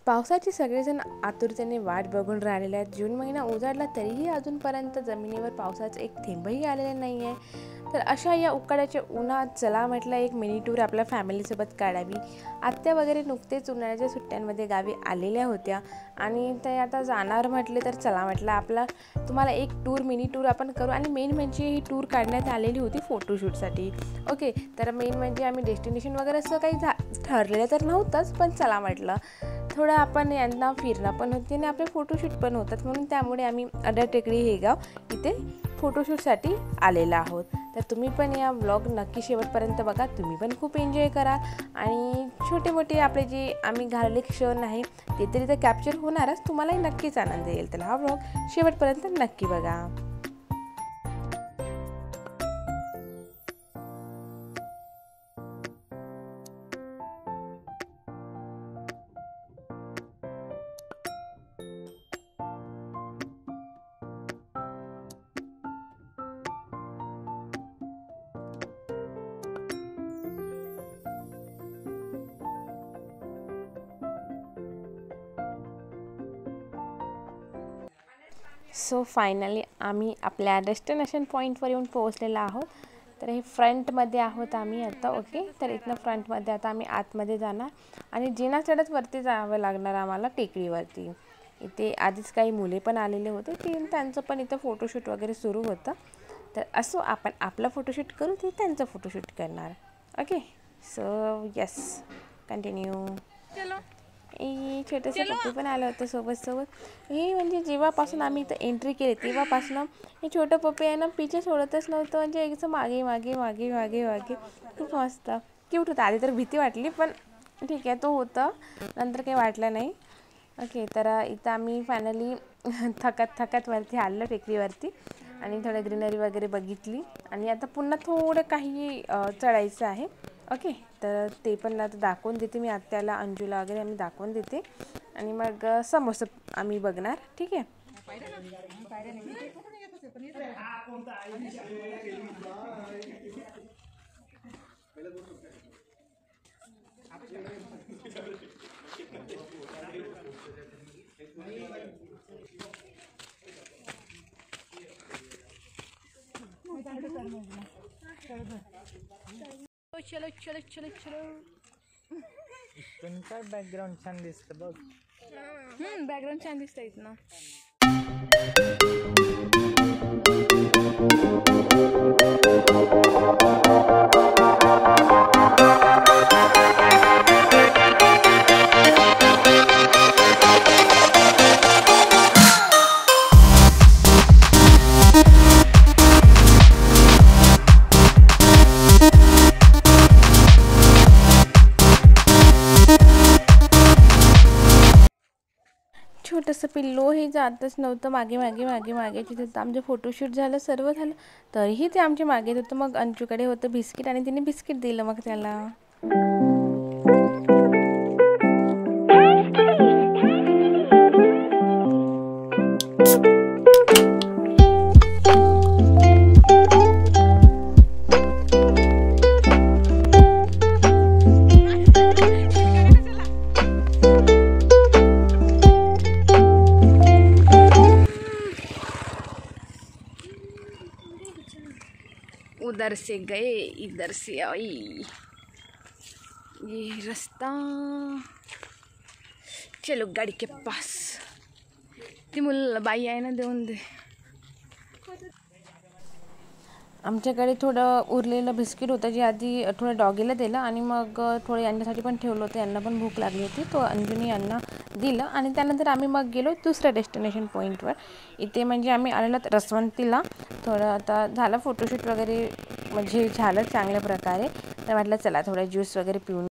पावसाची सगळेजण आतुरतेने वाट बघून राहिलेले आहेत. जून महिना उजाडला तरीही अजूनपर्यंत जमिनीवर पावसाचं एक थेंबही आलेलं नाही आहे. तर अशा या उकाड्याच्या उन्हात चला म्हटलं एक मिनी टूर आपल्या फॅमिलीसोबत काढावी. आत्या वगैरे नुकतेच उन्हाळ्याच्या सुट्ट्यांमध्ये गावी आलेल्या होत्या आणि ते आता जाणार म्हटले तर चला म्हटलं आपला तुम्हाला एक मिनी टूर आपण करू. आणि मेन म्हणजे ही टूर काढण्यात आलेली होती फोटोशूटसाठी. ओके, तर मेन म्हणजे आम्ही डेस्टिनेशन वगैरे असं काही ठरलेलं तर नव्हतंच, पण चला म्हटलं थोडं आपण यांना फिरणं पण होते आणि आपले फोटोशूट पण होतात, म्हणून त्यामुळे आम्ही अड्डा टेकडी हे गाव इथे फोटोशूटसाठी आलेला आहोत. तर तुम्ही पण या व्लॉग नक्की शेवटपर्यंत बघा. तुम्ही पण खूप एन्जॉय करा आणि छोटे मोठे आपले जे आम्ही घालले क्षण आहे ते तरी तर कॅप्चर होणारच, तुम्हालाही नक्कीच आनंद येईल. तर हा व्लॉग शेवटपर्यंत नक्की बघा. सो फायनली आम्ही आपल्या डेस्टिनेशन पॉईंटवर येऊन पोहोचलेलो आहोत. तर हे फ्रंटमध्ये आहोत आम्ही आता. ओके, तर इथनं फ्रंटमध्ये आता आम्ही आतमध्ये जाणार आणि जिना चढत वरती जावं लागणार आम्हाला टेकडीवरती. इथे आधीच काही मुले पण आलेले होते, त्यांचं पण इथं फोटोशूट वगैरे सुरू होतं. तर असो आपण आपला फोटोशूट करू, ते त्यांचं फोटोशूट करणार. Okay, so yes, continue. चलो. छोटंसं पप्पी पण आलं होतं सोबत. हे म्हणजे जेव्हापासून आम्ही इथं एंट्री केली तेव्हापासून हे छोटं पप्पी आहे ना पिछे सोडतच नव्हतं. म्हणजे एकदम मागे मागे मागे मागे मागे खूप मस्त क्यूट होतं. आधी तर भीती वाटली, पण ठीक आहे, तो होतं, नंतर काही वाटलं नाही. ओके, तर इथं आम्ही फायनली थकत वरती आलो टेकडीवरती आणि थोडं ग्रीनरी वगैरे बघितली आणि आता पुन्हा थोडं काही चढायचं आहे. ओके, तर ते पण आता दाखवून देते मी आत्याला, अंजूला वगैरे आम्ही दाखवून देते आणि मग समोर आम्ही बघणार. ठीक आहे. चलो चलो चलो चलो. इथून काय बॅकग्राऊंड छान दिसतं बघ. बॅकग्राऊंड छान दिसतं इथनं. छोटंसं पिल्लो हे जातच नव्हतं मागे मागे मागे मागे. तिथं आमचं फोटोशूट झालं, सर्व झालं, तरीही ते आमच्या मागे येत होतं. मग अंजूकडे होतं बिस्किट आणि तिने बिस्किट दिलं मग त्याला. उधर से गए इधर से आई, ये रास्ता. चलो गाड़ी के पास. ती मुलं बाई आहे ना, देऊन दे. आमच्याकडे थोडं उरलेलं बिस्किट होतं, जे आधी थोडं डॉगीला दिलं आणि मग थोडं यांच्यासाठी पण ठेवलं होतं. यांना पण भूक लागली होती, तो अंजूने यांना दिलं आणि त्यानंतर आम्ही मग गेलो दुसऱ्या डेस्टिनेशन पॉईंटवर. इथे म्हणजे आम्ही आलेलो रसवंतीला. थोडं आता झालं फोटोशूट वगैरे, म्हणजे झालं चांगल्या प्रकारे. तर म्हटलं चला थोडं ज्यूस वगैरे पिऊन